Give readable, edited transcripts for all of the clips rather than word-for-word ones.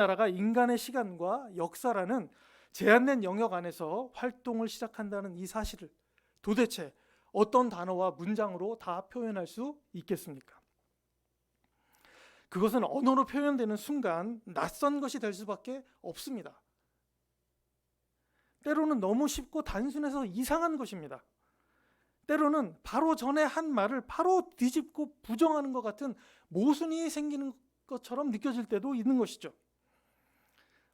나라가 인간의 시간과 역사라는 제한된 영역 안에서 활동을 시작한다는 이 사실을 도대체 어떤 단어와 문장으로 다 표현할 수 있겠습니까? 그것은 언어로 표현되는 순간 낯선 것이 될 수밖에 없습니다. 때로는 너무 쉽고 단순해서 이상한 것입니다. 때로는 바로 전에 한 말을 바로 뒤집고 부정하는 것 같은 모순이 생기는 것처럼 느껴질 때도 있는 것이죠.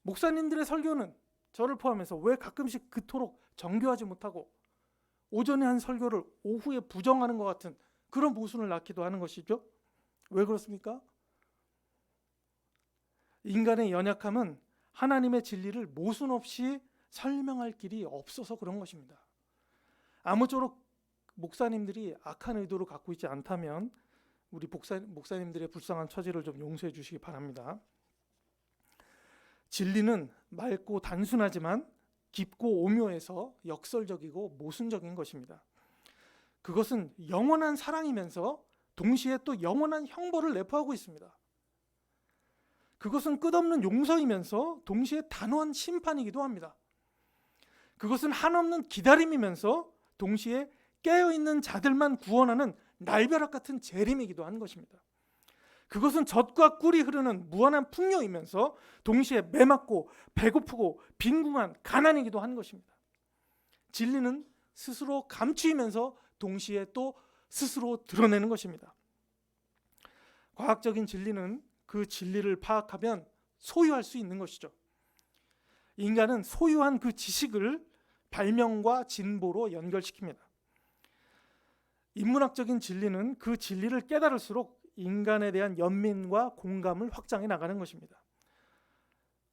목사님들의 설교는 저를 포함해서 왜 가끔씩 그토록 정교하지 못하고 오전에 한 설교를 오후에 부정하는 것 같은 그런 모순을 낳기도 하는 것이죠. 왜 그렇습니까? 인간의 연약함은 하나님의 진리를 모순 없이 설명할 길이 없어서 그런 것입니다. 아무쪼록 목사님들이 악한 의도를 갖고 있지 않다면 우리 목사님들의 불쌍한 처지를 좀 용서해 주시기 바랍니다. 진리는 맑고 단순하지만 깊고 오묘해서 역설적이고 모순적인 것입니다. 그것은 영원한 사랑이면서 동시에 또 영원한 형벌을 내포하고 있습니다. 그것은 끝없는 용서이면서 동시에 단호한 심판이기도 합니다. 그것은 한없는 기다림이면서 동시에 깨어있는 자들만 구원하는 날벼락 같은 재림이기도 한 것입니다. 그것은 젖과 꿀이 흐르는 무한한 풍요이면서 동시에 메맞고 배고프고 빈궁한 가난이기도 한 것입니다. 진리는 스스로 감추이면서 동시에 또 스스로 드러내는 것입니다. 과학적인 진리는 그 진리를 파악하면 소유할 수 있는 것이죠. 인간은 소유한 그 지식을 발명과 진보로 연결시킵니다. 인문학적인 진리는 그 진리를 깨달을수록 인간에 대한 연민과 공감을 확장해 나가는 것입니다.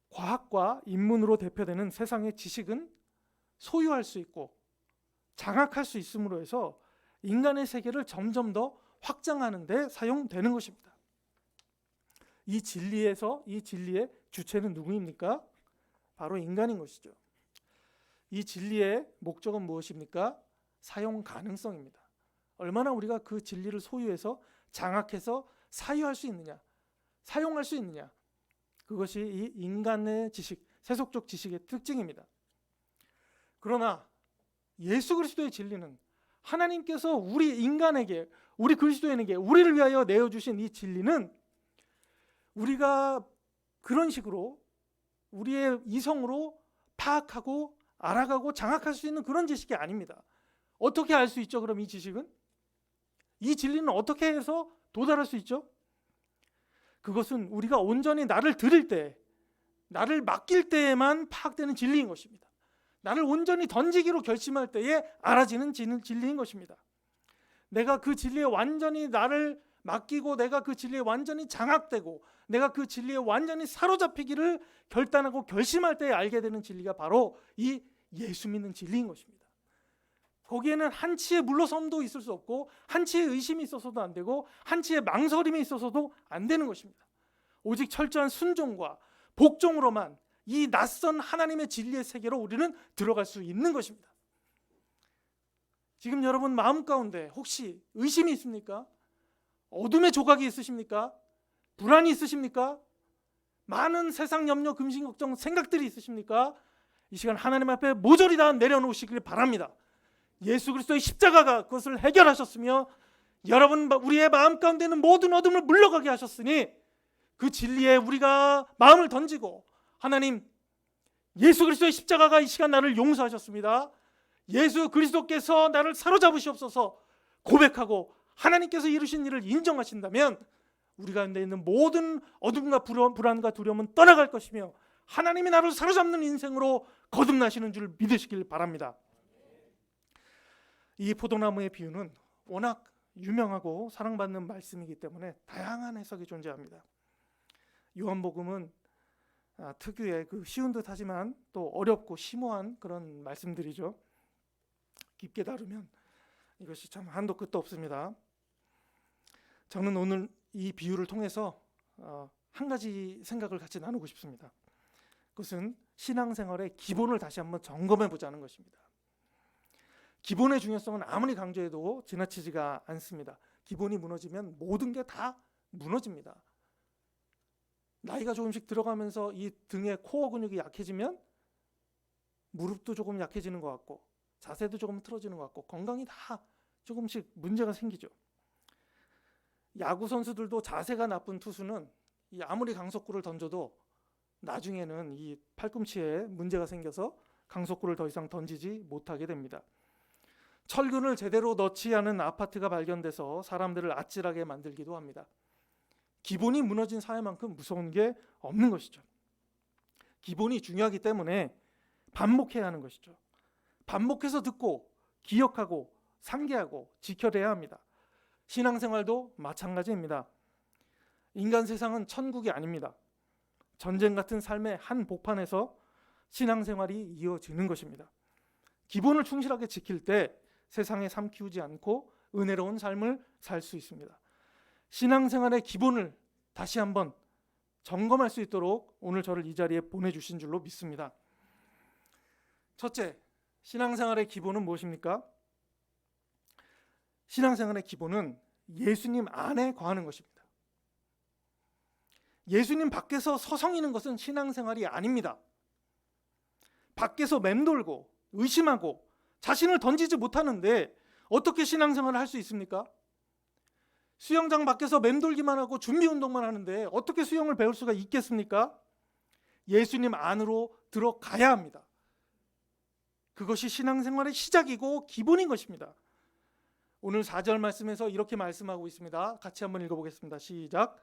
과학과 인문으로 대표되는 세상의 지식은 소유할 수 있고 장악할 수 있음으로 해서 인간의 세계를 점점 더 확장하는 데 사용되는 것입니다. 이 진리의 주체는 누구입니까? 바로 인간인 것이죠. 이 진리의 목적은 무엇입니까? 사용 가능성입니다. 얼마나 우리가 그 진리를 소유해서 장악해서 사유할 수 있느냐, 사용할 수 있느냐, 그것이 이 인간의 지식, 세속적 지식의 특징입니다. 그러나 예수 그리스도의 진리는 하나님께서 우리 인간에게, 우리 그리스도인에게 우리를 위하여 내어주신 이 진리는 우리가 그런 식으로 우리의 이성으로 파악하고 알아가고 장악할 수 있는 그런 지식이 아닙니다. 어떻게 알 수 있죠? 그럼 이 지식은? 이 진리는 어떻게 해서 도달할 수 있죠? 그것은 우리가 온전히 나를 드릴 때, 나를 맡길 때에만 파악되는 진리인 것입니다. 나를 온전히 던지기로 결심할 때에 알아지는 진리인 것입니다. 내가 그 진리에 완전히 나를 맡기고 내가 그 진리에 완전히 장악되고 내가 그 진리에 완전히 사로잡히기를 결단하고 결심할 때에 알게 되는 진리가 바로 이 예수 믿는 진리인 것입니다. 거기에는 한치의 물러섬도 있을 수 없고 한치의 의심이 있어서도 안 되고 한치의 망설임이 있어서도 안 되는 것입니다. 오직 철저한 순종과 복종으로만 이 낯선 하나님의 진리의 세계로 우리는 들어갈 수 있는 것입니다. 지금 여러분 마음 가운데 혹시 의심이 있습니까? 어둠의 조각이 있으십니까? 불안이 있으십니까? 많은 세상 염려, 근심, 걱정, 생각들이 있으십니까? 이 시간 하나님 앞에 모조리 다 내려놓으시길 바랍니다. 예수 그리스도의 십자가가 그것을 해결하셨으며 여러분 우리의 마음 가운데 있는 모든 어둠을 물러가게 하셨으니 그 진리에 우리가 마음을 던지고 하나님, 예수 그리스도의 십자가가 이 시간 나를 용서하셨습니다. 예수 그리스도께서 나를 사로잡으시옵소서 고백하고 하나님께서 이루신 일을 인정하신다면 우리 가운데 있는 모든 어둠과 불안과 두려움은 떠나갈 것이며 하나님이 나를 사로잡는 인생으로 거듭나시는 줄 믿으시길 바랍니다. 이 포도나무의 비유는 워낙 유명하고 사랑받는 말씀이기 때문에 다양한 해석이 존재합니다. 요한복음은 특유의 그 쉬운 듯하지만 또 어렵고 심오한 그런 말씀들이죠. 깊게 다루면 이것이 참 한도 끝도 없습니다. 저는 오늘 이 비유를 통해서 한 가지 생각을 같이 나누고 싶습니다. 그것은 신앙생활의 기본을 다시 한번 점검해 보자는 것입니다. 기본의 중요성은 아무리 강조해도 지나치지가 않습니다. 기본이 무너지면 모든 게 다 무너집니다. 나이가 조금씩 들어가면서 이 등의 코어 근육이 약해지면 무릎도 조금 약해지는 것 같고 자세도 조금 틀어지는 것 같고 건강이 다 조금씩 문제가 생기죠. 야구 선수들도 자세가 나쁜 투수는 아무리 강속구를 던져도 나중에는 이 팔꿈치에 문제가 생겨서 강속구를 더 이상 던지지 못하게 됩니다. 철근을 제대로 넣지 않은 아파트가 발견돼서 사람들을 아찔하게 만들기도 합니다. 기본이 무너진 사회만큼 무서운 게 없는 것이죠. 기본이 중요하기 때문에 반복해야 하는 것이죠. 반복해서 듣고 기억하고 상기하고 지켜내야 합니다. 신앙생활도 마찬가지입니다. 인간 세상은 천국이 아닙니다. 전쟁 같은 삶의 한 복판에서 신앙생활이 이어지는 것입니다. 기본을 충실하게 지킬 때 세상에 삼키우지 않고 은혜로운 삶을 살 수 있습니다. 신앙생활의 기본을 다시 한번 점검할 수 있도록 오늘 저를 이 자리에 보내주신 줄로 믿습니다. 첫째, 신앙생활의 기본은 무엇입니까? 신앙생활의 기본은 예수님 안에 거하는 것입니다. 예수님 밖에서 서성이는 것은 신앙생활이 아닙니다. 밖에서 맴돌고 의심하고 자신을 던지지 못하는데 어떻게 신앙생활을 할 수 있습니까? 수영장 밖에서 맴돌기만 하고 준비 운동만 하는데 어떻게 수영을 배울 수가 있겠습니까? 예수님 안으로 들어가야 합니다. 그것이 신앙생활의 시작이고 기본인 것입니다. 오늘 4절 말씀에서 이렇게 말씀하고 있습니다. 같이 한번 읽어보겠습니다. 시작.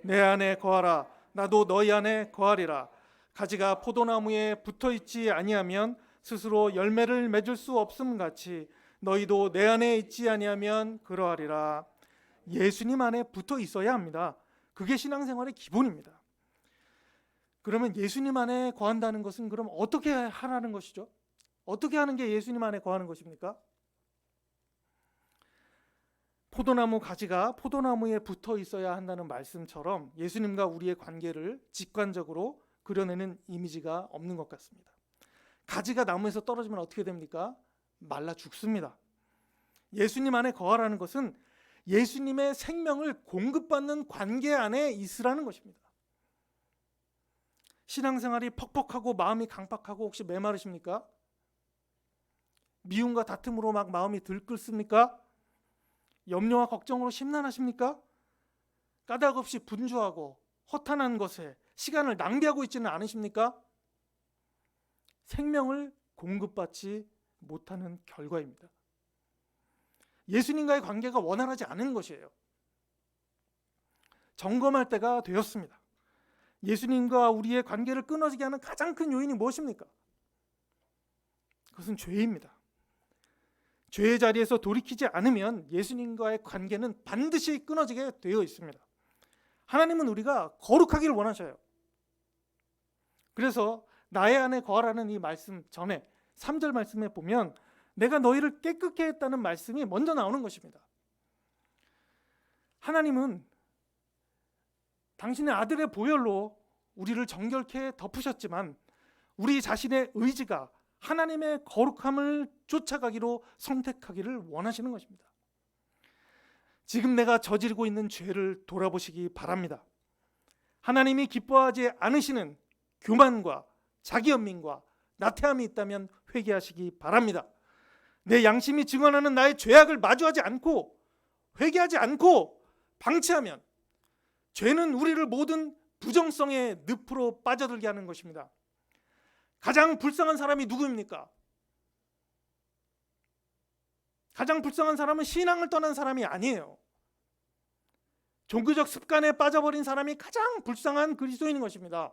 내 안에 거하라. 나도 너희 안에 거하리라. 가지가 포도나무에 붙어있지 아니하면 스스로 열매를 맺을 수 없음 같이 너희도 내 안에 있지 아니하면 그러하리라. 예수님 안에 붙어 있어야 합니다. 그게 신앙생활의 기본입니다. 그러면 예수님 안에 거한다는 것은 그럼 어떻게 하라는 것이죠? 어떻게 하는 게 예수님 안에 거하는 것입니까? 포도나무 가지가 포도나무에 붙어 있어야 한다는 말씀처럼 예수님과 우리의 관계를 직관적으로 그려내는 이미지가 없는 것 같습니다. 가지가 나무에서 떨어지면 어떻게 됩니까? 말라 죽습니다. 예수님 안에 거하라는 것은 예수님의 생명을 공급받는 관계 안에 있으라는 것입니다. 신앙생활이 퍽퍽하고 마음이 강팍하고 혹시 메마르십니까? 미움과 다툼으로 막 마음이 들끓습니까? 염려와 걱정으로 심란하십니까? 까닭 없이 분주하고 허탄한 것에 시간을 낭비하고 있지는 않으십니까? 생명을 공급받지 못하는 결과입니다. 예수님과의 관계가 원활하지 않은 것이에요. 점검할 때가 되었습니다. 예수님과 우리의 관계를 끊어지게 하는 가장 큰 요인이 무엇입니까? 그것은 죄입니다. 죄의 자리에서 돌이키지 않으면 예수님과의 관계는 반드시 끊어지게 되어 있습니다. 하나님은 우리가 거룩하기를 원하셔요. 그래서 나의 안에 거하라는 이 말씀 전에 3절 말씀에 보면 내가 너희를 깨끗게 했다는 말씀이 먼저 나오는 것입니다. 하나님은 당신의 아들의 보혈로 우리를 정결케 덮으셨지만 우리 자신의 의지가 하나님의 거룩함을 쫓아가기로 선택하기를 원하시는 것입니다. 지금 내가 저지르고 있는 죄를 돌아보시기 바랍니다. 하나님이 기뻐하지 않으시는 교만과 자기연민과 나태함이 있다면 회개하시기 바랍니다. 내 양심이 증언하는 나의 죄악을 마주하지 않고 회개하지 않고 방치하면 죄는 우리를 모든 부정성의 늪으로 빠져들게 하는 것입니다. 가장 불쌍한 사람이 누구입니까? 가장 불쌍한 사람은 신앙을 떠난 사람이 아니에요. 종교적 습관에 빠져버린 사람이 가장 불쌍한 그리스도인인 것입니다.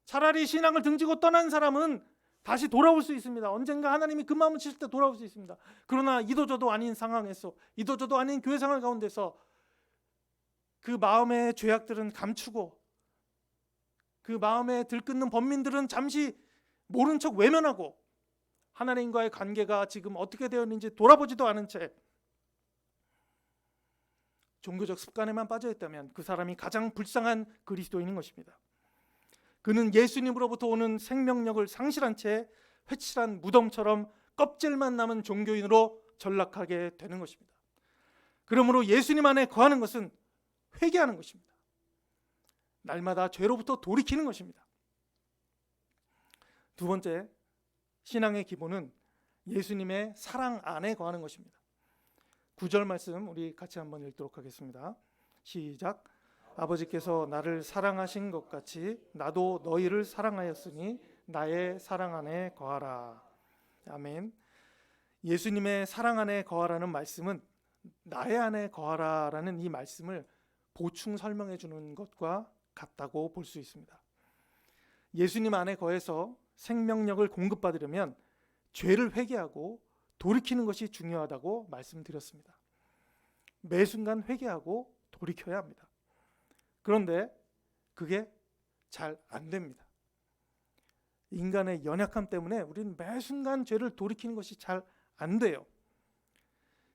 차라리 신앙을 등지고 떠난 사람은 다시 돌아올 수 있습니다. 언젠가 하나님이 그 마음을 치실 때 돌아올 수 있습니다. 그러나 이도저도 아닌 상황에서 이도저도 아닌 교회 생활 가운데서 그 마음의 죄악들은 감추고 그 마음에 들끓는 범민들은 잠시 모른 척 외면하고 하나님과의 관계가 지금 어떻게 되었는지 돌아보지도 않은 채 종교적 습관에만 빠져 있다면 그 사람이 가장 불쌍한 그리스도인인 것입니다. 그는 예수님으로부터 오는 생명력을 상실한 채 회칠한 무덤처럼 껍질만 남은 종교인으로 전락하게 되는 것입니다. 그러므로 예수님 안에 거하는 것은 회개하는 것입니다. 날마다 죄로부터 돌이키는 것입니다. 두 번째, 신앙의 기본은 예수님의 사랑 안에 거하는 것입니다. 9절 말씀 우리 같이 한번 읽도록 하겠습니다. 시작. 아버지께서 나를 사랑하신 것 같이 나도 너희를 사랑하였으니 나의 사랑 안에 거하라. 아멘. 예수님의 사랑 안에 거하라는 말씀은 나의 안에 거하라라는 이 말씀을 보충 설명해 주는 것과 같다고 볼 수 있습니다. 예수님 안에 거해서 생명력을 공급받으려면 죄를 회개하고 돌이키는 것이 중요하다고 말씀드렸습니다. 매 순간 회개하고 돌이켜야 합니다. 그런데 그게 잘 안 됩니다. 인간의 연약함 때문에 우리는 매 순간 죄를 돌이키는 것이 잘 안 돼요.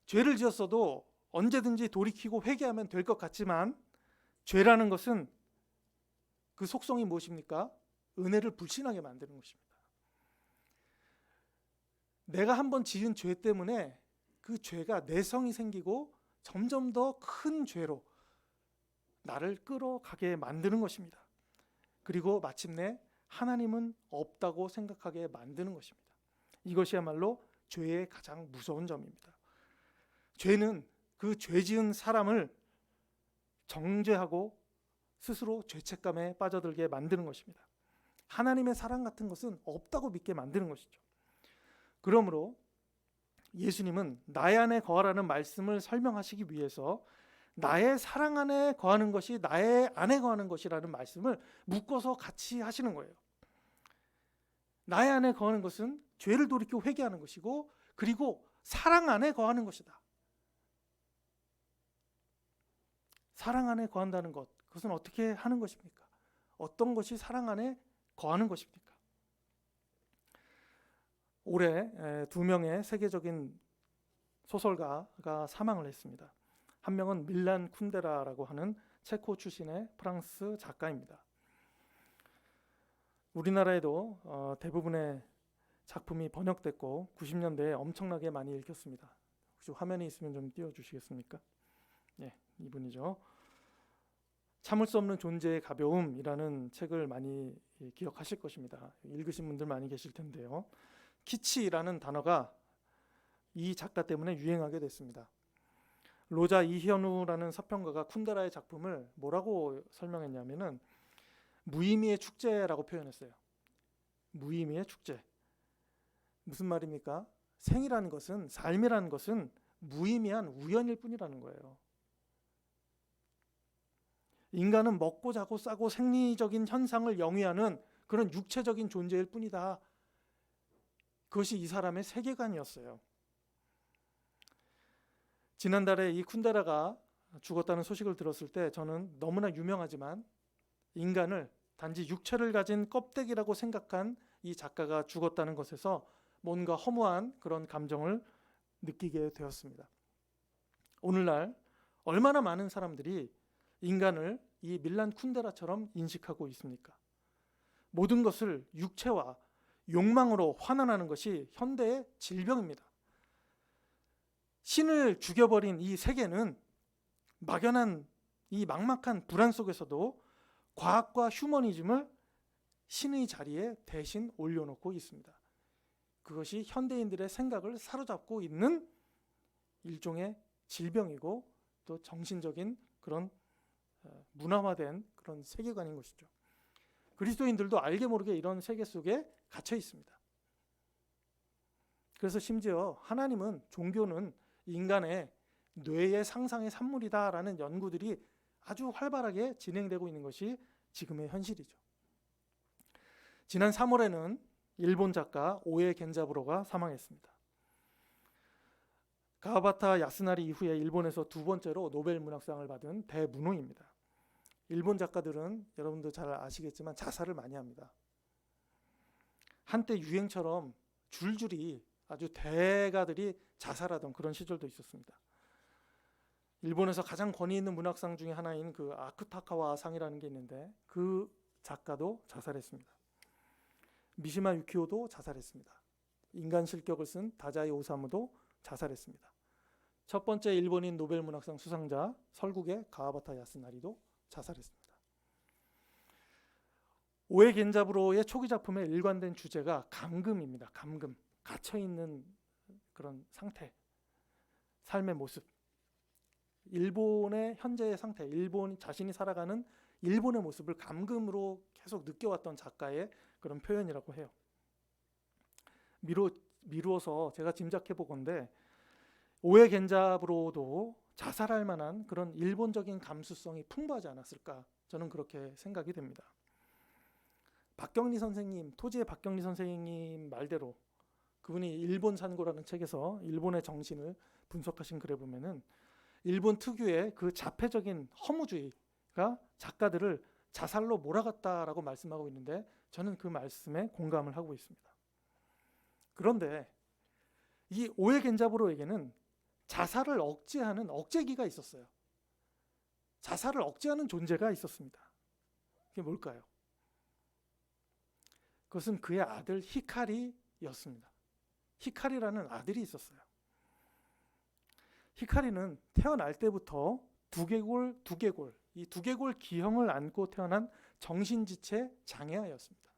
죄를 지었어도 언제든지 돌이키고 회개하면 될 것 같지만 죄라는 것은 그 속성이 무엇입니까? 은혜를 불신하게 만드는 것입니다. 내가 한번 지은 죄 때문에 그 죄가 내성이 생기고 점점 더 큰 죄로 나를 끌어가게 만드는 것입니다. 그리고 마침내 하나님은 없다고 생각하게 만드는 것입니다. 이것이야말로 죄의 가장 무서운 점입니다. 죄는 그 죄 지은 사람을 정죄하고 스스로 죄책감에 빠져들게 만드는 것입니다. 하나님의 사랑 같은 것은 없다고 믿게 만드는 것이죠. 그러므로 예수님은 나의 안에 거하라는 말씀을 설명하시기 위해서 나의 사랑 안에 거하는 것이 나의 안에 거하는 것이라는 말씀을 묶어서 같이 하시는 거예요. 나의 안에 거하는 것은 죄를 돌이켜 회개하는 것이고, 그리고 사랑 안에 거하는 것이다. 사랑 안에 거한다는 것, 그것은 어떻게 하는 것입니까? 어떤 것이 사랑 안에 거하는 것입니까? 올해 2명의 세계적인 소설가가 사망을 했습니다. 한 명은 밀란 쿤데라라고 하는 체코 출신의 프랑스 작가입니다. 우리나라에도 대부분의 작품이 번역됐고 90년대에 엄청나게 많이 읽혔습니다. 혹시 화면에 있으면 좀 띄워주시겠습니까? 예, 이분이죠. 참을 수 없는 존재의 가벼움이라는 책을 많이 기억하실 것입니다. 읽으신 분들 많이 계실 텐데요. 키치라는 단어가 이 작가 때문에 유행하게 됐습니다. 로자 이현우라는 서평가가 쿤데라의 작품을 뭐라고 설명했냐면은 무의미의 축제라고 표현했어요. 무의미의 축제. 무슨 말입니까? 생이라는 것은, 삶이라는 것은 무의미한 우연일 뿐이라는 거예요. 인간은 먹고 자고 싸고 생리적인 현상을 영위하는 그런 육체적인 존재일 뿐이다. 그것이 이 사람의 세계관이었어요. 지난달에 이 쿤데라가 죽었다는 소식을 들었을 때 저는 너무나 유명하지만 인간을 단지 육체를 가진 껍데기라고 생각한 이 작가가 죽었다는 것에서 뭔가 허무한 그런 감정을 느끼게 되었습니다. 오늘날 얼마나 많은 사람들이 인간을 이 밀란 쿤데라처럼 인식하고 있습니까? 모든 것을 육체와 욕망으로 환원하는 것이 현대의 질병입니다. 신을 죽여버린 이 세계는 막연한 이 막막한 불안 속에서도 과학과 휴머니즘을 신의 자리에 대신 올려놓고 있습니다. 그것이 현대인들의 생각을 사로잡고 있는 일종의 질병이고 또 정신적인 그런 문화화된 그런 세계관인 것이죠. 그리스도인들도 알게 모르게 이런 세계 속에 갇혀 있습니다. 그래서 심지어 하나님은, 종교는 인간의 뇌의 상상의 산물이다라는 연구들이 아주 활발하게 진행되고 있는 것이 지금의 현실이죠. 지난 3월에는 일본 작가 오에 겐자부로가 사망했습니다. 가와바타 야스나리 이후에 일본에서 두 번째로 노벨 문학상을 받은 대문호입니다. 일본 작가들은 여러분도 잘 아시겠지만 자살을 많이 합니다. 한때 유행처럼 줄줄이 아주 대가들이 자살하던 그런 시절도 있었습니다. 일본에서 가장 권위 있는 문학상 중에 하나인 그 아쿠타카와 상이라는 게 있는데 그 작가도 자살했습니다. 미시마 유키오도 자살했습니다. 인간 실격을 쓴 다자이 오사무도 자살했습니다. 첫 번째 일본인 노벨 문학상 수상자 설국의 가와바타 야스나리도 자살했습니다. 오에겐자브로의 초기 작품의 일관된 주제가 감금입니다. 감금, 갇혀있는 그런 상태, 삶의 모습, 일본의 현재의 상태, 일본 자신이 살아가는 일본의 모습을 감금으로 계속 느껴왔던 작가의 그런 표현이라고 해요. 미루어서 제가 짐작해 보건데 오에겐자브로도 자살할 만한 그런 일본적인 감수성이 풍부하지 않았을까, 저는 그렇게 생각이 됩니다. 박경리 선생님, 토지의 박경리 선생님 말대로, 그분이 일본 산고라는 책에서 일본의 정신을 분석하신 글에 보면은 일본 특유의 그 자폐적인 허무주의가 작가들을 자살로 몰아갔다라고 말씀하고 있는데, 저는 그 말씀에 공감을 하고 있습니다. 그런데 이 오에겐자브로에게는 자살을 억제하는 억제기가 있었어요. 자살을 억제하는 존재가 있었습니다. 그게 뭘까요? 그것은 그의 아들 히카리였습니다. 히카리라는 아들이 있었어요. 히카리는 태어날 때부터 두개골, 이 두개골 기형을 안고 태어난 정신지체 장애아였습니다.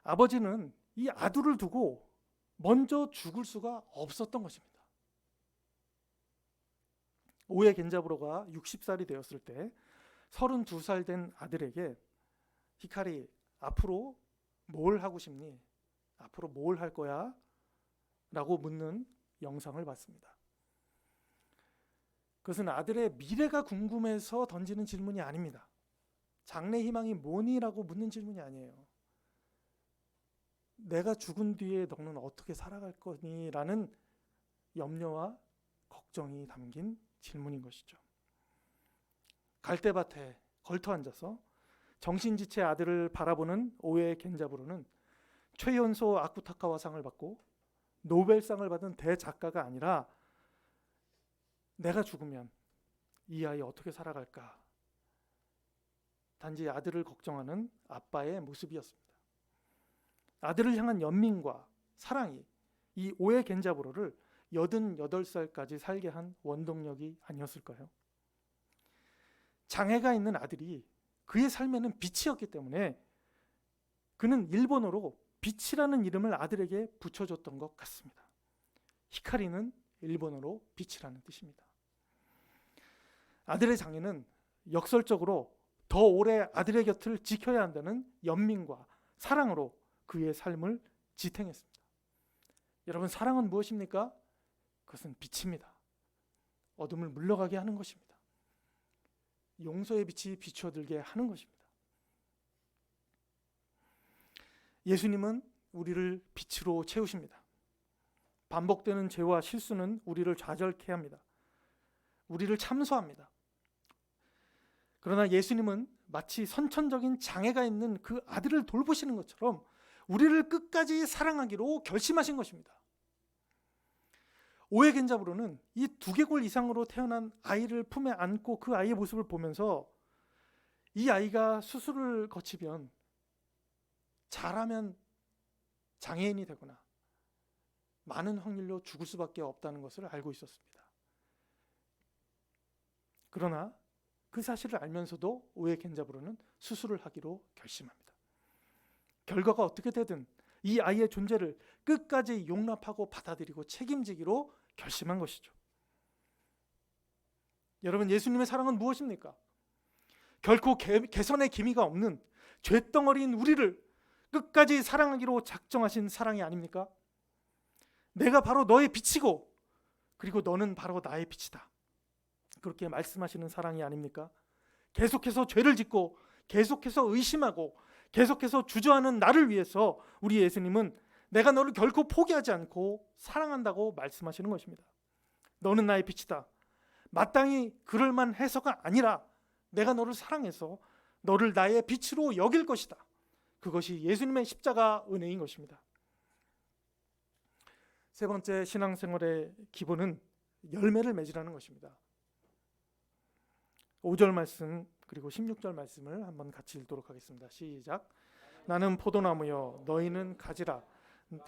아버지는 이 아들을 두고 먼저 죽을 수가 없었던 것입니다. 오에겐자브로가 60살이 되었을 때 32살 된 아들에게 히카리, 앞으로 뭘 하고 싶니? 앞으로 뭘 할 거야? 라고 묻는 영상을 봤습니다. 그것은 아들의 미래가 궁금해서 던지는 질문이 아닙니다. 장래 희망이 뭐니? 라고 묻는 질문이 아니에요. 내가 죽은 뒤에 너는 어떻게 살아갈 거니? 라는 염려와 걱정이 담긴 질문인 것이죠. 갈대밭에 걸터 앉아서 정신지체 아들을 바라보는 오에겐자브로는 최연소 아쿠타카와상을 받고 노벨상을 받은 대작가가 아니라 내가 죽으면 이 아이 어떻게 살아갈까, 단지 아들을 걱정하는 아빠의 모습이었습니다. 아들을 향한 연민과 사랑이 이 오에겐자브로를 88살까지 살게 한 원동력이 아니었을까요? 장애가 있는 아들이 그의 삶에는 빛이었기 때문에 그는 일본어로 빛이라는 이름을 아들에게 붙여줬던 것 같습니다. 히카리는 일본어로 빛이라는 뜻입니다. 아들의 장애는 역설적으로 더 오래 아들의 곁을 지켜야 한다는 연민과 사랑으로 그의 삶을 지탱했습니다. 여러분, 사랑은 무엇입니까? 그것은 빛입니다. 어둠을 물러가게 하는 것입니다. 용서의 빛이 비춰들게 하는 것입니다. 예수님은 우리를 빛으로 채우십니다. 반복되는 죄와 실수는 우리를 좌절케 합니다. 우리를 참소합니다. 그러나 예수님은 마치 선천적인 장애가 있는 그 아들을 돌보시는 것처럼 우리를 끝까지 사랑하기로 결심하신 것입니다. 오에겐자브로는 이 두개골 이상으로 태어난 아이를 품에 안고 그 아이의 모습을 보면서 이 아이가 수술을 거치면, 잘하면 장애인이 되거나 많은 확률로 죽을 수밖에 없다는 것을 알고 있었습니다. 그러나 그 사실을 알면서도 오에겐자브로는 수술을 하기로 결심합니다. 결과가 어떻게 되든 이 아이의 존재를 끝까지 용납하고 받아들이고 책임지기로 결심한 것이죠. 여러분, 예수님의 사랑은 무엇입니까? 결코 개선의 기미가 없는 죄덩어리인 우리를 끝까지 사랑하기로 작정하신 사랑이 아닙니까? 내가 바로 너의 빛이고 그리고 너는 바로 나의 빛이다, 그렇게 말씀하시는 사랑이 아닙니까? 계속해서 죄를 짓고 계속해서 의심하고 계속해서 주저하는 나를 위해서 우리 예수님은 내가 너를 결코 포기하지 않고 사랑한다고 말씀하시는 것입니다. 너는 나의 빛이다. 마땅히 그럴만 해서가 아니라 내가 너를 사랑해서 너를 나의 빛으로 여길 것이다. 그것이 예수님의 십자가 은혜인 것입니다. 세 번째, 신앙생활의 기본은 열매를 맺으라는 것입니다. 5절 말씀 그리고 16절 말씀을 한번 같이 읽도록 하겠습니다. 시작. 나는 포도나무여 너희는 가지라.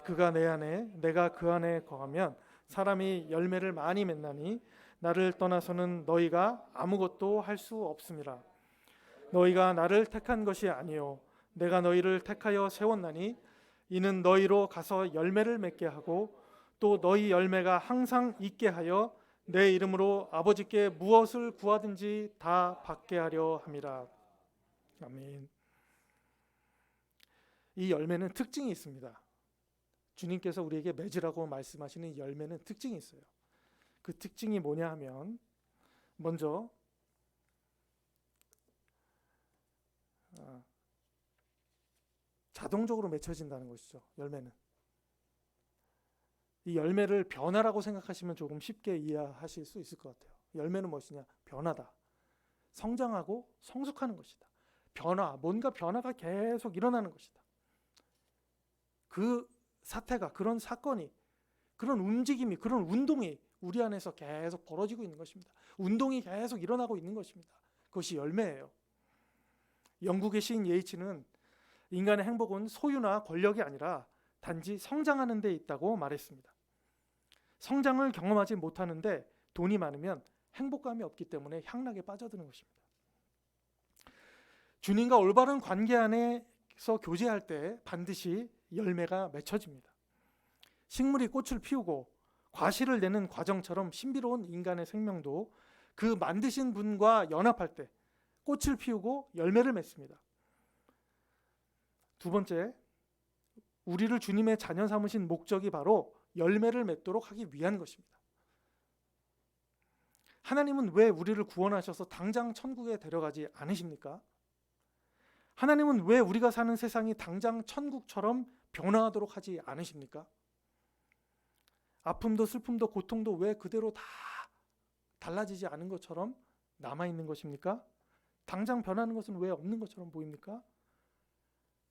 그가 내 안에 내가 그 안에 거하면 사람이 열매를 많이 맺나니 나를 떠나서는 너희가 아무것도 할 수 없음이라. 너희가 나를 택한 것이 아니요 내가 너희를 택하여 세웠나니 이는 너희로 가서 열매를 맺게 하고 또 너희 열매가 항상 있게 하여 내 이름으로 아버지께 무엇을 구하든지 다 받게 하려 함이라. 아멘. 이 열매는 특징이 있습니다. 주님께서 우리에게 맺으라고 말씀하시는 열매는 특징이 있어요. 그 특징이 뭐냐 하면 먼저 자동적으로 맺혀진다는 것이죠. 열매는. 이 열매를 변화라고 생각하시면 조금 쉽게 이해하실 수 있을 것 같아요. 열매는 무엇이냐? 변화다. 성장하고 성숙하는 것이다. 변화, 뭔가 변화가 계속 일어나는 것이다. 그 사태가, 그런 사건이, 그런 움직임이, 그런 운동이 우리 안에서 계속 벌어지고 있는 것입니다. 운동이 계속 일어나고 있는 것입니다. 그것이 열매예요. 영국의 시인 예이츠는 인간의 행복은 소유나 권력이 아니라 단지 성장하는 데 있다고 말했습니다. 성장을 경험하지 못하는데 돈이 많으면 행복감이 없기 때문에 향락에 빠져드는 것입니다. 주님과 올바른 관계 안에서 교제할 때 반드시 열매가 맺혀집니다. 식물이 꽃을 피우고 과실을 내는 과정처럼 신비로운 인간의 생명도 그 만드신 분과 연합할 때 꽃을 피우고 열매를 맺습니다. 두 번째, 우리를 주님의 자녀 삼으신 목적이 바로 열매를 맺도록 하기 위한 것입니다. 하나님은 왜 우리를 구원하셔서 당장 천국에 데려가지 않으십니까? 하나님은 왜 우리가 사는 세상이 당장 천국처럼 변화하도록 하지 않으십니까? 아픔도 슬픔도 고통도 왜 그대로 다 달라지지 않은 것처럼 남아있는 것입니까? 당장 변하는 것은 왜 없는 것처럼 보입니까?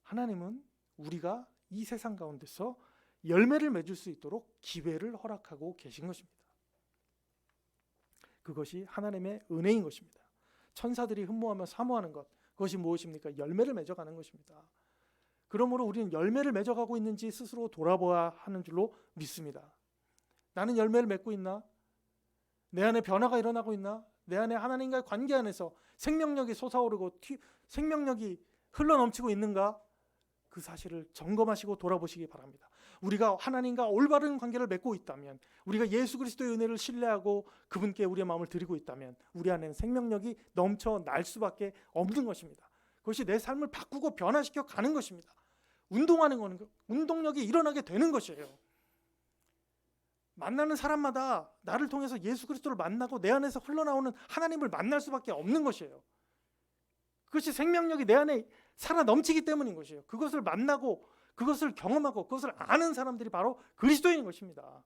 하나님은 우리가 이 세상 가운데서 열매를 맺을 수 있도록 기회를 허락하고 계신 것입니다. 그것이 하나님의 은혜인 것입니다. 천사들이 흠모하며 사모하는 것, 그것이 무엇입니까? 열매를 맺어가는 것입니다. 그러므로 우리는 열매를 맺어가고 있는지 스스로 돌아보아야 하는 줄로 믿습니다. 나는 열매를 맺고 있나? 내 안에 변화가 일어나고 있나? 내 안에 하나님과의 관계 안에서 생명력이 솟아오르고 생명력이 흘러넘치고 있는가? 그 사실을 점검하시고 돌아보시기 바랍니다. 우리가 하나님과 올바른 관계를 맺고 있다면, 우리가 예수 그리스도의 은혜를 신뢰하고 그분께 우리의 마음을 드리고 있다면 우리 안에는 생명력이 넘쳐날 수밖에 없는 것입니다. 그것이 내 삶을 바꾸고 변화시켜 가는 것입니다. 운동하는 거는 운동력이 일어나게 되는 것이에요. 만나는 사람마다 나를 통해서 예수 그리스도를 만나고 내 안에서 흘러나오는 하나님을 만날 수밖에 없는 것이에요. 그것이 생명력이 내 안에 살아 넘치기 때문인 것이에요. 그것을 만나고 그것을 경험하고 그것을 아는 사람들이 바로 그리스도인 것입니다.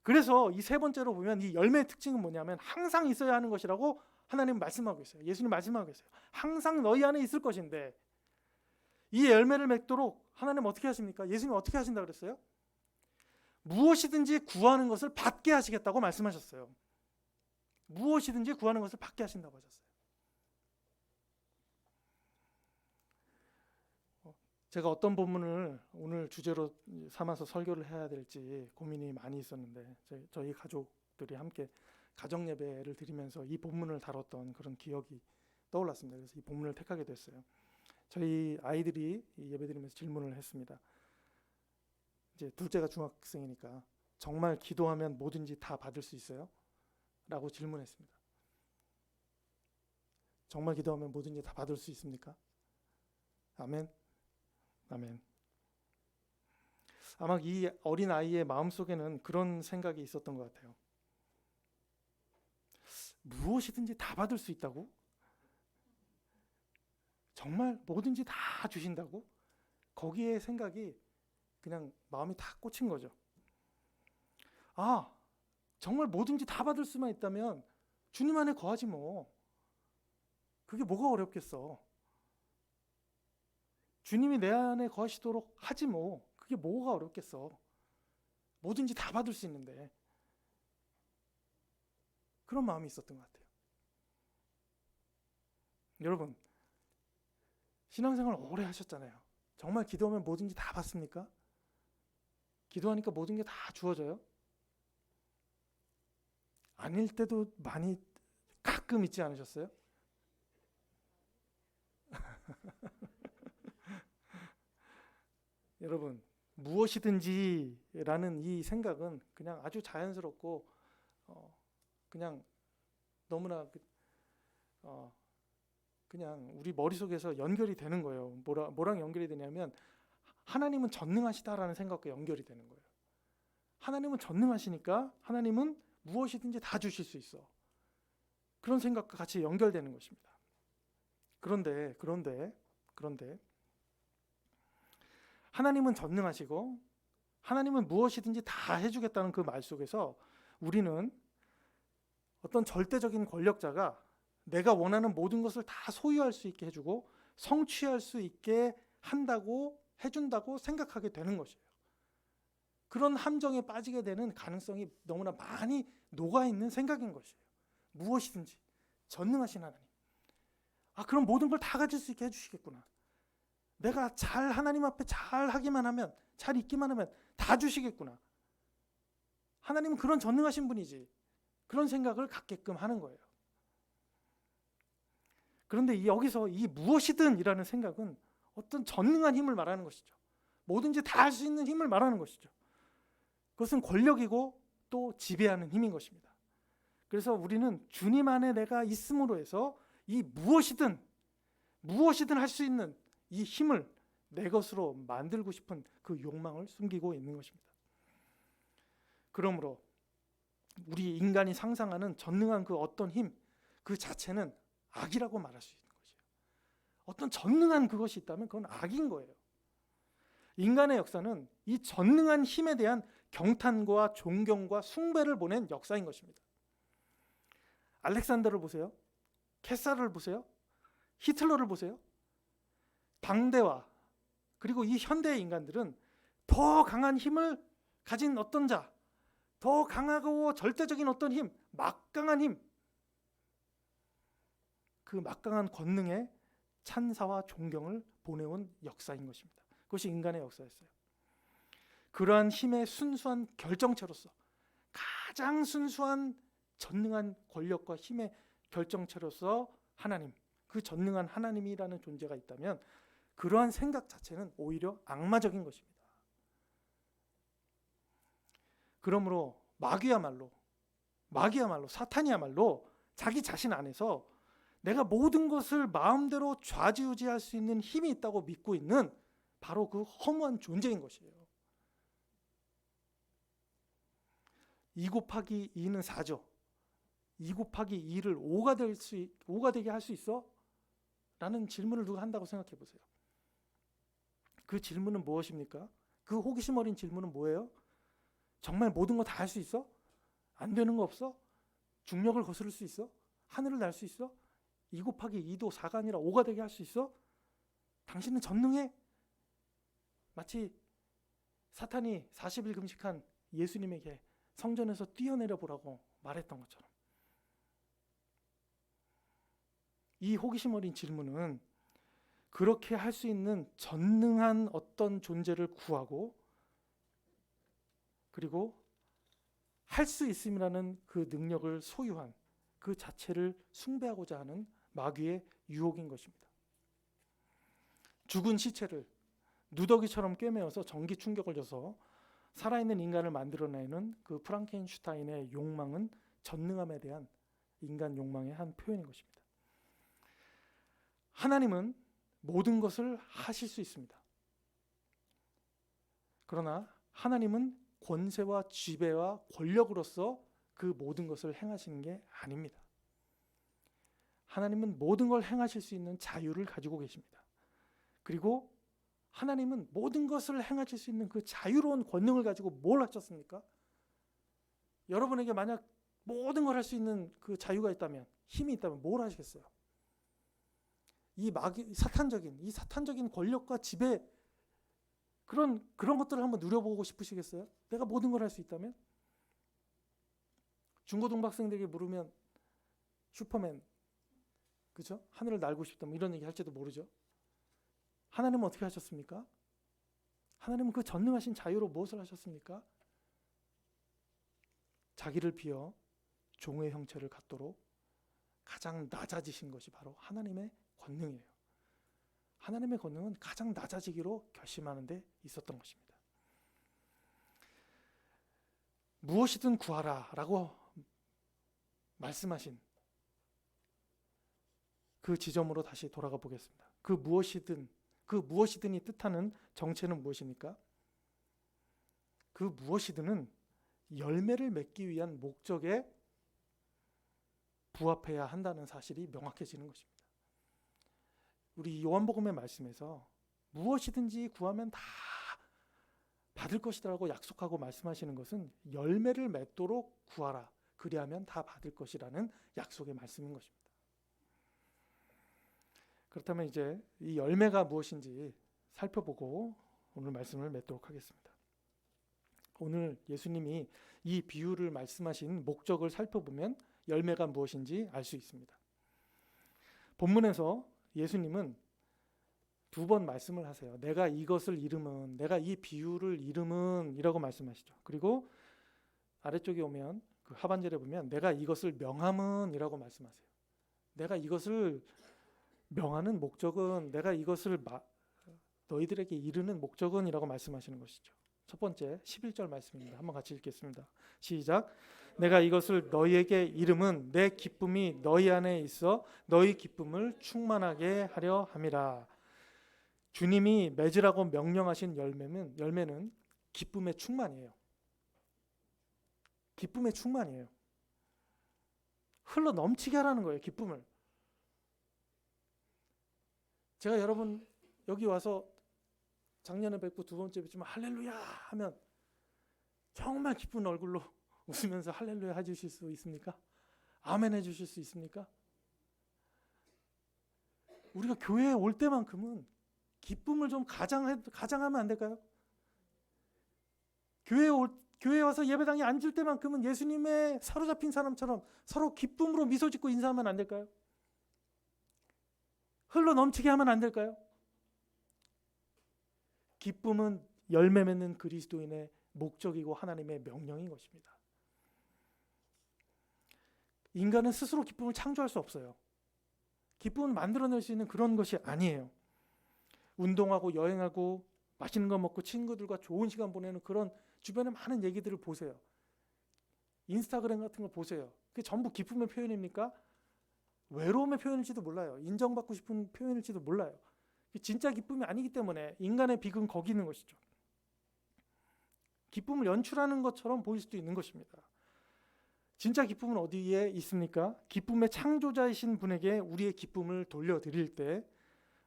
그래서 이 세 번째로 보면 이 열매의 특징은 뭐냐면 항상 있어야 하는 것이라고 하나님은 말씀하고 있어요. 예수님 말씀하고 있어요. 항상 너희 안에 있을 것인데 이 열매를 맺도록 하나님은 어떻게 하십니까? 예수님 어떻게 하신다 그랬어요? 무엇이든지 구하는 것을 받게 하시겠다고 말씀하셨어요. 무엇이든지 구하는 것을 받게 하신다고 하셨어요. 제가 어떤 본문을 오늘 주제로 삼아서 설교를 해야 될지 고민이 많이 있었는데 저희 가족들이 함께 가정 예배를 드리면서 이 본문을 다뤘던 그런 기억이 떠올랐습니다. 그래서 이 본문을 택하게 됐어요. 저희 아이들이 예배 드리면서 질문을 했습니다. 이제 둘째가 중학생이니까 정말 기도하면 뭐든지 다 받을 수 있어요? 라고 질문했습니다. 정말 기도하면 뭐든지 다 받을 수 있습니까? 아멘. 아멘. 아마 이 어린 아이의 마음속에는 그런 생각이 있었던 것 같아요. 무엇이든지 다 받을 수 있다고? 정말 뭐든지 다 주신다고? 거기에 생각이 그냥 마음이 다 꽂힌 거죠. 아, 정말 뭐든지 다 받을 수만 있다면 주님 안에 거하지 뭐. 그게 뭐가 어렵겠어. 주님이 내 안에 거하시도록 하지 뭐. 그게 뭐가 어렵겠어. 뭐든지 다 받을 수 있는데. 그런 마음이 있었던 것 같아요. 여러분, 신앙생활 오래 하셨잖아요. 정말 기도하면 뭐든지 다 받습니까? 기도하니까 모든 게 다 주어져요? 아닐 때도 많이 가끔 있지 않으셨어요? 여러분, 무엇이든지라는 이 생각은 그냥 아주 자연스럽고 그냥 너무나 그냥 우리 머릿속에서 연결이 되는 거예요. 뭐랑 연결이 되냐면 하나님은 전능하시다라는 생각과 연결이 되는 거예요. 하나님은 전능하시니까 하나님은 무엇이든지 다 주실 수 있어. 그런 생각과 같이 연결되는 것입니다. 그런데 하나님은 전능하시고 하나님은 무엇이든지 다 해주겠다는 그 말 속에서 우리는 어떤 절대적인 권력자가 내가 원하는 모든 것을 다 소유할 수 있게 해주고 성취할 수 있게 한다고 해준다고 생각하게 되는 것이에요. 그런 함정에 빠지게 되는 가능성이 너무나 많이 녹아있는 생각인 것이에요. 무엇이든지 전능하신 하나님, 그럼 모든 걸 다 가질 수 있게 해주시겠구나. 내가 잘 하나님 앞에 잘 하기만 하면, 잘 있기만 하면 다 주시겠구나. 하나님은 그런 전능하신 분이지. 그런 생각을 갖게끔 하는 거예요. 그런데 여기서 이 무엇이든 이라는 생각은 어떤 전능한 힘을 말하는 것이죠. 뭐든지 다 할 수 있는 힘을 말하는 것이죠. 그것은 권력이고 또 지배하는 힘인 것입니다. 그래서 우리는 주님 안에 내가 있음으로 해서 이 무엇이든 할 수 있는 이 힘을 내 것으로 만들고 싶은 그 욕망을 숨기고 있는 것입니다. 그러므로 우리 인간이 상상하는 전능한 그 어떤 힘, 그 자체는 악이라고 말할 수 있는 것이에요. 어떤 전능한 그것이 있다면 그건 악인 거예요. 인간의 역사는 이 전능한 힘에 대한 경탄과 존경과 숭배를 보낸 역사인 것입니다. 알렉산더를 보세요. 케사르를 보세요. 히틀러를 보세요. 당대와 그리고 이 현대의 인간들은 더 강한 힘을 가진 어떤 자, 더 강하고 절대적인 어떤 힘, 막강한 힘, 그 막강한 권능에 찬사와 존경을 보내온 역사인 것입니다. 그것이 인간의 역사였어요. 그러한 힘의 순수한 결정체로서 가장 순수한 전능한 권력과 힘의 결정체로서 하나님, 그 전능한 하나님이라는 존재가 있다면 그러한 생각 자체는 오히려 악마적인 것입니다. 그러므로 마귀야말로 사탄이야말로 자기 자신 안에서 내가 모든 것을 마음대로 좌지우지할 수 있는 힘이 있다고 믿고 있는 바로 그 허무한 존재인 것이에요. 2 곱하기 2는 4죠. 2 곱하기 2를 5가 되게 할 수 있어? 라는 질문을 누가 한다고 생각해 보세요. 그 질문은 무엇입니까? 그 호기심 어린 질문은 뭐예요? 정말 모든 거 다 할 수 있어? 안 되는 거 없어? 중력을 거스를 수 있어? 하늘을 날 수 있어? 2 곱하기 2도 4가 아니라 5가 되게 할 수 있어? 당신은 전능해? 마치 사탄이 40일 금식한 예수님에게 성전에서 뛰어내려 보라고 말했던 것처럼 이 호기심 어린 질문은 그렇게 할 수 있는 전능한 어떤 존재를 구하고 그리고 할 수 있음이라는 그 능력을 소유한 그 자체를 숭배하고자 하는 마귀의 유혹인 것입니다. 죽은 시체를 누더기처럼 꿰매어서 전기 충격을 줘서 살아있는 인간을 만들어내는 그 프랑켄슈타인의 욕망은 전능함에 대한 인간 욕망의 한 표현인 것입니다. 하나님은 모든 것을 하실 수 있습니다. 그러나 하나님은 권세와 지배와 권력으로서 그 모든 것을 행하시는 게 아닙니다. 하나님은 모든 걸 행하실 수 있는 자유를 가지고 계십니다. 그리고 하나님은 모든 것을 행하실 수 있는 그 자유로운 권능을 가지고 뭘 하셨습니까? 여러분에게 만약 모든 걸 할 수 있는 그 자유가 있다면, 힘이 있다면 뭘 하시겠어요? 이 사탄적인 권력과 지배, 그런 것들을 한번 누려보고 싶으시겠어요? 내가 모든 걸 할 수 있다면? 중고등학생들에게 물으면 슈퍼맨, 그죠? 하늘을 날고 싶다, 이런 얘기 할지도 모르죠. 하나님은 어떻게 하셨습니까? 하나님은 그 전능하신 자유로 무엇을 하셨습니까? 자기를 비어 종의 형체를 갖도록 가장 낮아지신 것이 바로 하나님의 권능이에요. 하나님의 권능은 가장 낮아지기로 결심하는 데 있었던 것입니다. 무엇이든 구하라 라고 말씀하신 그 지점으로 다시 돌아가 보겠습니다. 그 무엇이든이 뜻하는 정체는 무엇입니까? 그 무엇이든은 열매를 맺기 위한 목적에 부합해야 한다는 사실이 명확해지는 것입니다. 우리 요한복음의 말씀에서 무엇이든지 구하면 다 받을 것이라고 약속하고 말씀하시는 것은 열매를 맺도록 구하라. 그리하면 다 받을 것이라는 약속의 말씀인 것입니다. 그렇다면 이제 이 열매가 무엇인지 살펴보고 오늘 말씀을 맺도록 하겠습니다. 오늘 예수님이 이 비유를 말씀하신 목적을 살펴보면 열매가 무엇인지 알 수 있습니다. 본문에서 예수님은 두 번 말씀을 하세요. 내가 이것을 이름은, 내가 이 비유를 이름은 이라고 말씀하시죠. 그리고 아래쪽에 오면 그 하반절에 보면 내가 이것을 명함은 이라고 말씀하세요. 내가 이것을 명하는 목적은, 내가 이것을 너희들에게 이르는 목적은 이라고 말씀하시는 것이죠. 첫 번째 11절 말씀입니다. 한번 같이 읽겠습니다. 시작. 내가 이것을 너희에게 이름은 내 기쁨이 너희 안에 있어 너희 기쁨을 충만하게 하려 함이라. 주님이 맺으라고 명령하신 열매는 기쁨의 충만이에요. 기쁨의 충만이에요. 흘러 넘치게 하라는 거예요. 기쁨을. 제가 여러분 여기 와서 작년에 뵙고 두 번째 뵙지만 할렐루야 하면 정말 기쁜 얼굴로 웃으면서 할렐루야 해주실 수 있습니까? 아멘 해주실 수 있습니까? 우리가 교회에 올 때만큼은 기쁨을 좀 가장하면 안 될까요? 교회에 와서 예배당에 앉을 때만큼은 예수님의 사로잡힌 사람처럼 서로 기쁨으로 미소 짓고 인사하면 안 될까요? 흘러 넘치게 하면 안 될까요? 기쁨은 열매 맺는 그리스도인의 목적이고 하나님의 명령인 것입니다. 인간은 스스로 기쁨을 창조할 수 없어요. 기쁨을 만들어낼 수 있는 그런 것이 아니에요. 운동하고 여행하고 맛있는 거 먹고 친구들과 좋은 시간 보내는 그런 주변에 많은 얘기들을 보세요. 인스타그램 같은 거 보세요. 그게 전부 기쁨의 표현입니까? 외로움의 표현일지도 몰라요. 인정받고 싶은 표현일지도 몰라요. 진짜 기쁨이 아니기 때문에 인간의 빅은 거기 있는 것이죠. 기쁨을 연출하는 것처럼 보일 수도 있는 것입니다. 진짜 기쁨은 어디에 있습니까? 기쁨의 창조자이신 분에게 우리의 기쁨을 돌려드릴 때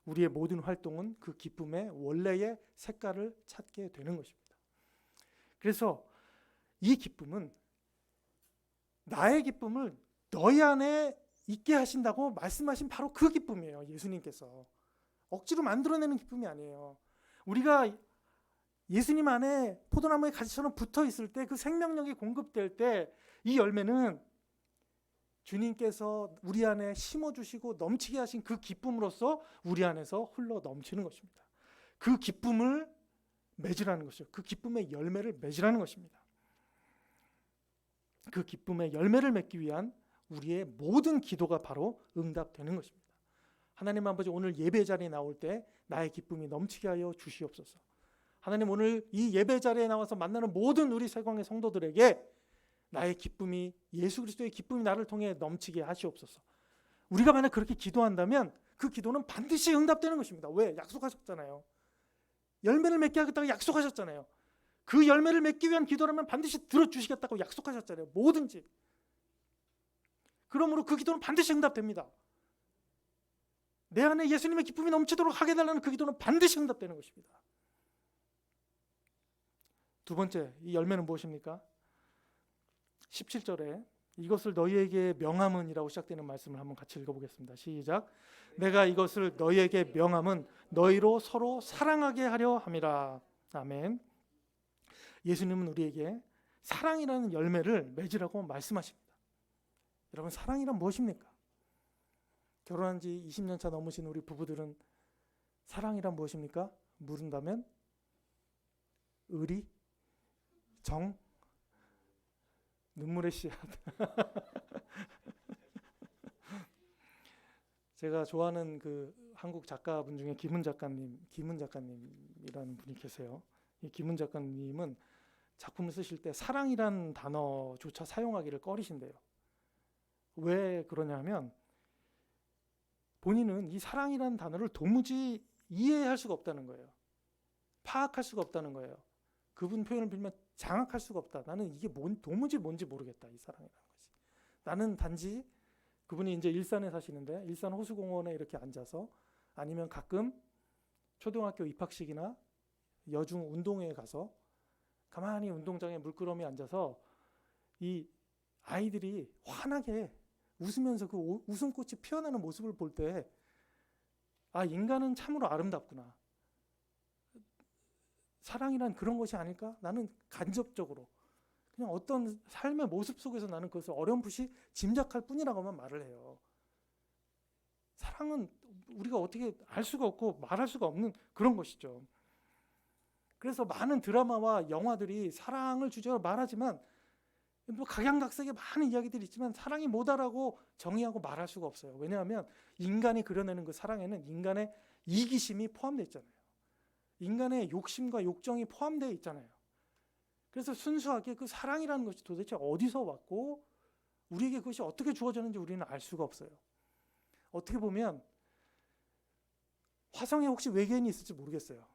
우리의 모든 활동은 그 기쁨의 원래의 색깔을 찾게 되는 것입니다. 그래서 이 기쁨은 나의 기쁨을 너희 안에 있게 하신다고 말씀하신 바로 그 기쁨이에요. 예수님께서 억지로 만들어내는 기쁨이 아니에요. 우리가 예수님 안에 포도나무의 가지처럼 붙어 있을 때 그 생명력이 공급될 때 이 열매는 주님께서 우리 안에 심어주시고 넘치게 하신 그 기쁨으로써 우리 안에서 흘러 넘치는 것입니다. 그 기쁨을 맺으라는 것이죠. 그 기쁨의 열매를 맺으라는 것입니다. 그 기쁨의 열매를 맺기 위한 우리의 모든 기도가 바로 응답되는 것입니다. 하나님 아버지, 오늘 예배 자리에 나올 때 나의 기쁨이 넘치게 하여 주시옵소서. 하나님, 오늘 이 예배 자리에 나와서 만나는 모든 우리 세광의 성도들에게 나의 기쁨이, 예수 그리스도의 기쁨이 나를 통해 넘치게 하시옵소서. 우리가 만약 그렇게 기도한다면 그 기도는 반드시 응답되는 것입니다. 왜? 약속하셨잖아요. 열매를 맺게 하겠다고 약속하셨잖아요. 그 열매를 맺기 위한 기도라면 반드시 들어주시겠다고 약속하셨잖아요. 뭐든지. 그러므로 그 기도는 반드시 응답됩니다. 내 안에 예수님의 기쁨이 넘치도록 하게 해달라는 그 기도는 반드시 응답되는 것입니다. 두 번째, 이 열매는 무엇입니까? 17절에 이것을 너희에게 명함은이라고 시작되는 말씀을 한번 같이 읽어보겠습니다. 시작. 내가 이것을 너희에게 명함은 너희로 서로 사랑하게 하려 함이라. 아멘. 예수님은 우리에게 사랑이라는 열매를 맺으라고 말씀하십니다. 여러분, 사랑이란 무엇입니까? 결혼한 지 20년 차 넘으신 우리 부부들은 사랑이란 무엇입니까? 물은다면 의리, 정, 눈물의 씨앗. 제가 좋아하는 그 한국 작가분 중에 김은 작가님이라는 분이 계세요. 이 김은 작가님은 작품을 쓰실 때 사랑이란 단어조차 사용하기를 꺼리신대요. 왜 그러냐면 본인은 이 사랑이라는 단어를 도무지 이해할 수가 없다는 거예요. 파악할 수가 없다는 거예요. 그분 표현을 빌면 장악할 수가 없다. 나는 이게 도무지 뭔지 모르겠다. 이 사랑이라는 것이. 나는 단지 그분이 이제 일산에 사시는데 일산 호수공원에 이렇게 앉아서 아니면 가끔 초등학교 입학식이나 여중 운동회에 가서 가만히 운동장에 물끄러미 앉아서 이 아이들이 환하게 웃으면서 그 웃음꽃이 피어나는 모습을 볼 때 아, 인간은 참으로 아름답구나. 사랑이란 그런 것이 아닐까? 나는 간접적으로 그냥 어떤 삶의 모습 속에서 나는 그것을 어렴풋이 짐작할 뿐이라고만 말을 해요. 사랑은 우리가 어떻게 알 수가 없고 말할 수가 없는 그런 것이죠. 그래서 많은 드라마와 영화들이 사랑을 주제로 말하지만 뭐 각양각색의 많은 이야기들이 있지만 사랑이 뭐다라고 정의하고 말할 수가 없어요. 왜냐하면 인간이 그려내는 그 사랑에는 인간의 이기심이 포함되어 있잖아요. 인간의 욕심과 욕정이 포함되어 있잖아요. 그래서 순수하게 그 사랑이라는 것이 도대체 어디서 왔고 우리에게 그것이 어떻게 주어졌는지 우리는 알 수가 없어요. 어떻게 보면 화성에 혹시 외계인이 있을지 모르겠어요.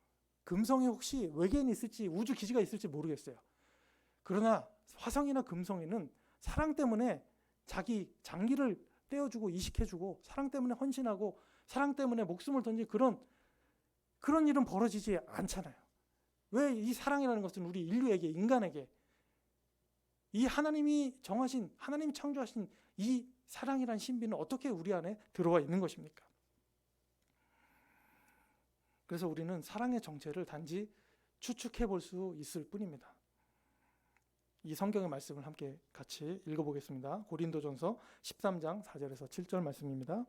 금성에 혹시 외계인이 있을지 우주 기지가 있을지 모르겠어요. 그러나 화성이나 금성에는 사랑 때문에 자기 장기를 떼어주고 이식해주고 사랑 때문에 헌신하고 사랑 때문에 목숨을 던진 그런 일은 벌어지지 않잖아요. 왜 이 사랑이라는 것은 우리 인류에게 인간에게 이 하나님이 정하신 하나님이 창조하신 이 사랑이라는 신비는 어떻게 우리 안에 들어와 있는 것입니까? 그래서 우리는 사랑의 정체를 단지 추측해 볼 수 있을 뿐입니다. 이 성경의 말씀을 함께 같이 읽어보겠습니다. 고린도전서 13장 4절에서 7절 말씀입니다.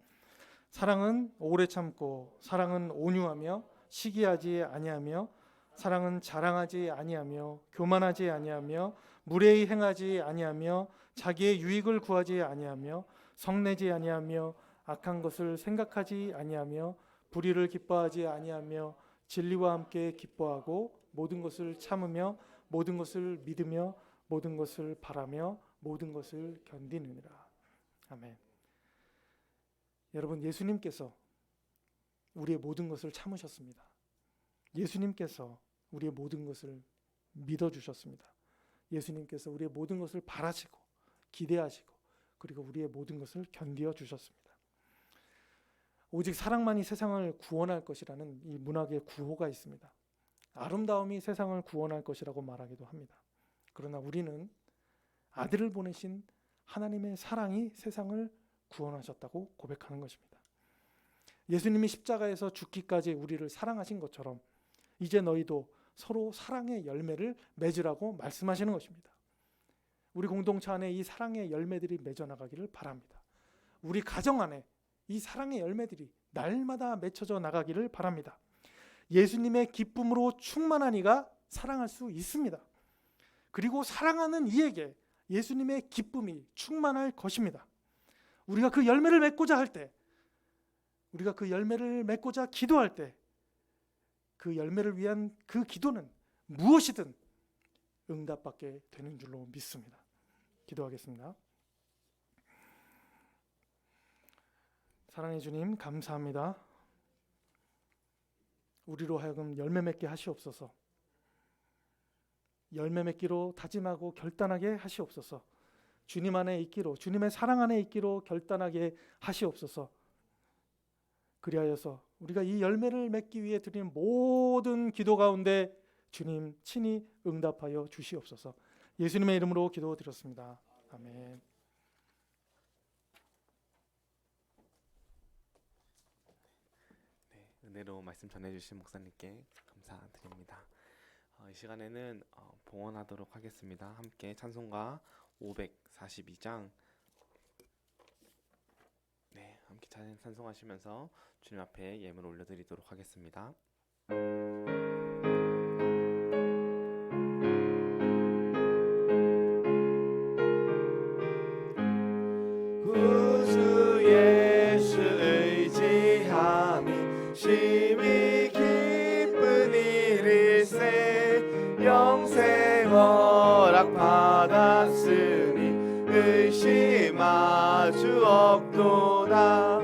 사랑은 오래 참고 사랑은 온유하며 시기하지 아니하며 사랑은 자랑하지 아니하며 교만하지 아니하며 무례히 행하지 아니하며 자기의 유익을 구하지 아니하며 성내지 아니하며 악한 것을 생각하지 아니하며 불의를 기뻐하지 아니하며 진리와 함께 기뻐하고 모든 것을 참으며 모든 것을 믿으며 모든 것을 바라며 모든 것을 견디느니라. 아멘. 여러분, 예수님께서 우리의 모든 것을 참으셨습니다. 예수님께서 우리의 모든 것을 믿어주셨습니다. 예수님께서 우리의 모든 것을 바라시고 기대하시고 그리고 우리의 모든 것을 견디어 주셨습니다. 오직 사랑만이 세상을 구원할 것이라는 이 문학의 구호가 있습니다. 아름다움이 세상을 구원할 것이라고 말하기도 합니다. 그러나 우리는 아들을 보내신 하나님의 사랑이 세상을 구원하셨다고 고백하는 것입니다. 예수님이 십자가에서 죽기까지 우리를 사랑하신 것처럼 이제 너희도 서로 사랑의 열매를 맺으라고 말씀하시는 것입니다. 우리 공동체 안에 이 사랑의 열매들이 맺어나가기를 바랍니다. 우리 가정 안에 이 사랑의 열매들이 날마다 맺혀져 나가기를 바랍니다. 예수님의 기쁨으로 충만한 이가 사랑할 수 있습니다. 그리고 사랑하는 이에게 예수님의 기쁨이 충만할 것입니다. 우리가 그 열매를 맺고자 할 때, 우리가 그 열매를 맺고자 기도할 때, 그 열매를 위한 그 기도는 무엇이든 응답받게 되는 줄로 믿습니다. 기도하겠습니다. 사랑의 주님, 감사합니다. 우리로 하여금 열매 맺게 하시옵소서. 열매 맺기로 다짐하고 결단하게 하시옵소서. 주님 안에 있기로, 주님의 사랑 안에 있기로 결단하게 하시옵소서. 그리하여서 우리가 이 열매를 맺기 위해 드리는 모든 기도 가운데 주님 친히 응답하여 주시옵소서. 예수님의 이름으로 기도드렸습니다. 아멘. 네, 은혜로운 말씀 전해주신 목사님께 감사드립니다. 이 시간에는 봉헌하도록 하겠습니다. 함께 찬송가 542장 함께 찬송하시면서 주님 앞에 예물을 올려드리도록 하겠습니다. 구주 예수 의지함이 이 기쁜 일일세 영생 허락 받았으니 의심하 주 없도다